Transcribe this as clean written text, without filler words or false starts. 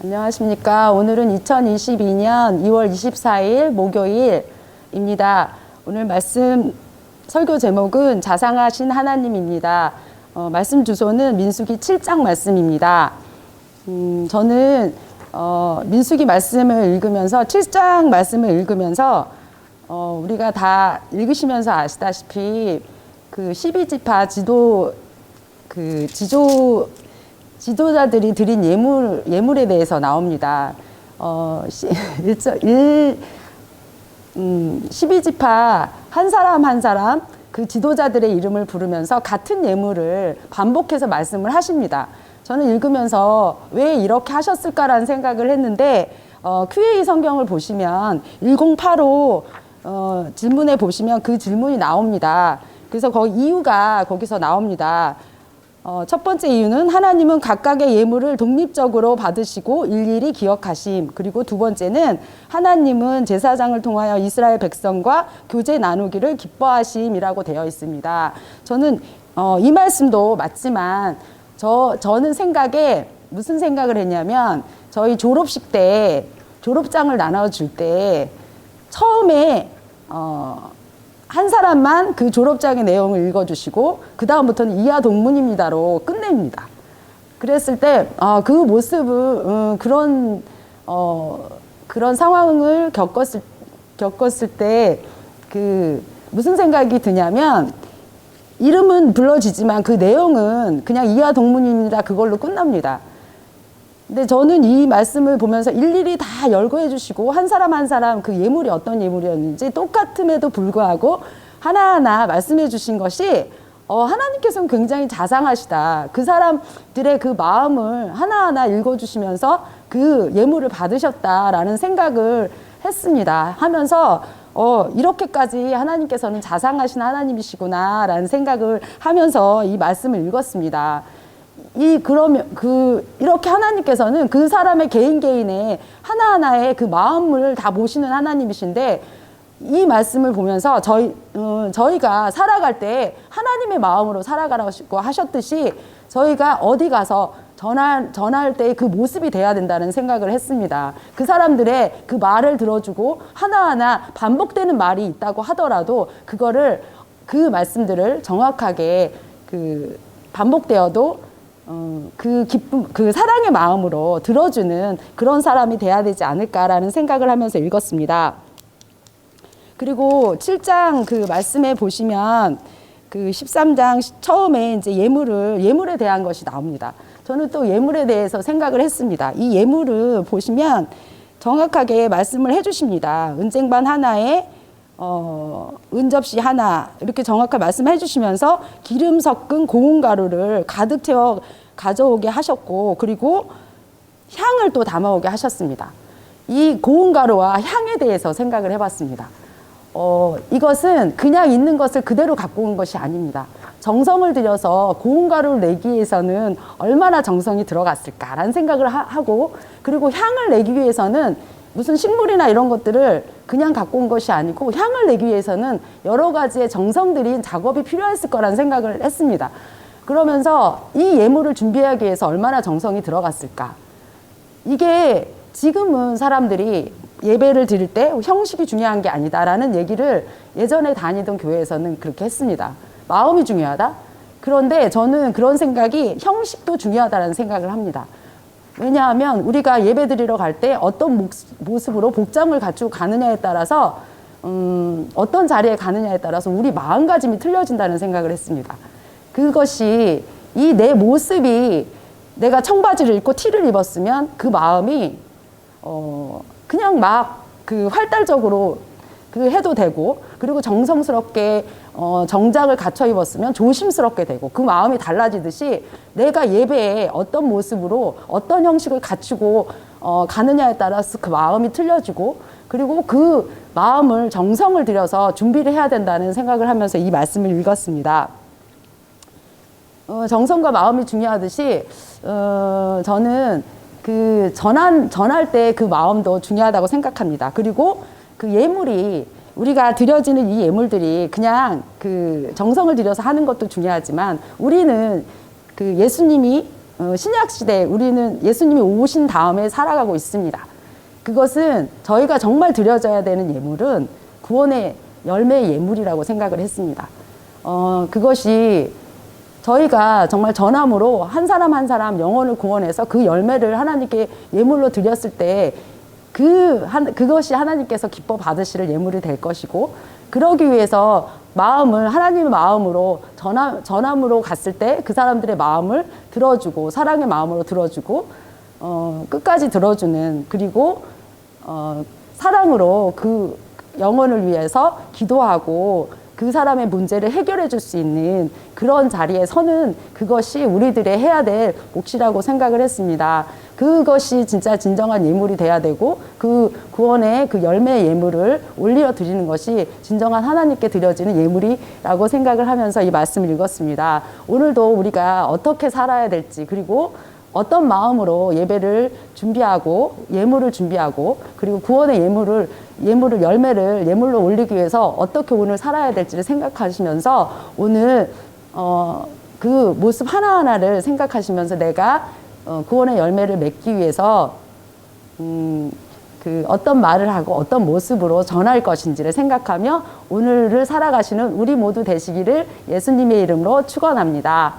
안녕하십니까. 오늘은 2022년 2월 24일 목요일입니다. 오늘 말씀 설교 제목은 자상하신 하나님입니다. 말씀 주소는 민수기 7장 말씀입니다. 저는 민수기 말씀을 읽으면서 7장 말씀을 읽으면서 우리가 다 읽으시면서 아시다시피 그 12지파 지도자들이 드린 예물에 대해서 나옵니다. 12지파 한 사람 한 사람 그 지도자들의 이름을 부르면서 같은 예물을 반복해서 말씀을 하십니다. 저는 읽으면서 왜 이렇게 하셨을까라는 생각을 했는데 QA 성경을 보시면 1085 질문에 보시면 그 질문이 나옵니다. 그래서 이유가 거기서 나옵니다. 첫 번째 이유는 하나님은 각각의 예물을 독립적으로 받으시고 일일이 기억하심. 그리고 두 번째는 하나님은 제사장을 통하여 이스라엘 백성과 교제 나누기를 기뻐하심이라고 되어 있습니다. 저는 이 말씀도 맞지만 저는 무슨 생각을 했냐면 저희 졸업식 때 졸업장을 나눠줄 때 처음에 한 사람만 그 졸업장의 내용을 읽어주시고 그 다음부터는 이하 동문입니다로 끝냅니다. 그랬을 때 그 모습은 그런 상황을 겪었을 때 무슨 생각이 드냐면 이름은 불러지지만 그 내용은 그냥 이하 동문입니다 그걸로 끝납니다. 근데 저는 이 말씀을 보면서 일일이 다 열거해 주시고 한 사람 한 사람 그 예물이 어떤 예물이었는지 똑같음에도 불구하고 하나하나 말씀해 주신 것이 하나님께서는 굉장히 자상하시다. 그 사람들의 그 마음을 하나하나 읽어주시면서 그 예물을 받으셨다라는 생각을 했습니다. 하면서 이렇게까지 하나님께서는 자상하신 하나님이시구나라는 생각을 하면서 이 말씀을 읽었습니다. 이렇게 하나님께서는 그 사람의 개인의 하나하나의 그 마음을 다 보시는 하나님이신데 이 말씀을 보면서 저희가 살아갈 때 하나님의 마음으로 살아가라고 하셨듯이 저희가 어디 가서 전할 때 그 모습이 돼야 된다는 생각을 했습니다. 그 사람들의 그 말을 들어주고 하나하나 반복되는 말이 있다고 하더라도 그 말씀들을 정확하게 반복되어도 그 기쁨, 그 사랑의 마음으로 들어주는 그런 사람이 돼야 되지 않을까라는 생각을 하면서 읽었습니다. 그리고 7장 그 말씀에 보시면 그 13장 처음에 이제 예물에 대한 것이 나옵니다. 저는 또 예물에 대해서 생각을 했습니다. 이 예물을 보시면 정확하게 말씀을 해주십니다. 은쟁반 하나에 은접시 하나 이렇게 정확하게 말씀해 주시면서 기름 섞은 고운 가루를 가득 채워 가져오게 하셨고 그리고 향을 또 담아오게 하셨습니다. 이 고운 가루와 향에 대해서 생각을 해봤습니다. 이것은 그냥 있는 것을 그대로 갖고 온 것이 아닙니다. 정성을 들여서 고운 가루를 내기 위해서는 얼마나 정성이 들어갔을까라는 생각을 하고 그리고 향을 내기 위해서는 무슨 식물이나 이런 것들을 그냥 갖고 온 것이 아니고 향을 내기 위해서는 여러 가지의 정성 들인 작업이 필요했을 거라는 생각을 했습니다. 그러면서 이 예물을 준비하기 위해서 얼마나 정성이 들어갔을까. 이게 지금은 사람들이 예배를 드릴 때 형식이 중요한 게 아니다라는 얘기를 예전에 다니던 교회에서는 그렇게 했습니다. 마음이 중요하다? 그런데 저는 그런 생각이 형식도 중요하다는 생각을 합니다. 왜냐하면 우리가 예배 드리러 갈 때 어떤 모습으로 복장을 갖추고 가느냐에 따라서 어떤 자리에 가느냐에 따라서 우리 마음가짐이 틀려진다는 생각을 했습니다. 그것이 내 모습이 내가 청바지를 입고 티를 입었으면 그 마음이 그냥 막 활달적으로 해도 되고 그리고 정성스럽게 정장을 갖춰 입었으면 조심스럽게 되고 그 마음이 달라지듯이 내가 예배에 어떤 모습으로 어떤 형식을 갖추고 가느냐에 따라서 그 마음이 틀려지고 그리고 그 마음을 정성을 들여서 준비를 해야 된다는 생각을 하면서 이 말씀을 읽었습니다. 정성과 마음이 중요하듯이 저는 전할 때 그 마음도 중요하다고 생각합니다. 그리고 그 예물이 우리가 드려지는 이 예물들이 그냥 정성을 들여서 하는 것도 중요하지만 우리는 예수님이 신약 시대 우리는 예수님이 오신 다음에 살아가고 있습니다. 그것은 저희가 정말 드려져야 되는 예물은 구원의 열매의 예물이라고 생각을 했습니다. 그것이 저희가 정말 전함으로 한 사람 한 사람 영혼을 구원해서 그 열매를 하나님께 예물로 드렸을 때 그것이 하나님께서 기뻐 받으실 예물이 될 것이고, 그러기 위해서 하나님의 마음으로 전함으로 갔을 때 그 사람들의 마음을 들어주고, 사랑의 마음으로 들어주고, 끝까지 들어주는, 그리고, 사랑으로 그 영혼을 위해서 기도하고 그 사람의 문제를 해결해 줄 수 있는 그런 자리에 서는 그것이 우리들의 해야 될 몫이라고 생각을 했습니다. 그것이 진짜 진정한 예물이 돼야 되고, 그 구원의 그 열매의 예물을 올려 드리는 것이 진정한 하나님께 드려지는 예물이라고 생각을 하면서 이 말씀을 읽었습니다. 오늘도 우리가 어떻게 살아야 될지, 그리고 어떤 마음으로 예배를 준비하고 예물을 준비하고, 그리고 구원의 열매를 예물로 올리기 위해서 어떻게 오늘 살아야 될지를 생각하시면서 오늘 그 모습 하나하나를 생각하시면서 내가 구원의 열매를 맺기 위해서 그 어떤 말을 하고 어떤 모습으로 전할 것인지를 생각하며 오늘을 살아가시는 우리 모두 되시기를 예수님의 이름으로 축원합니다.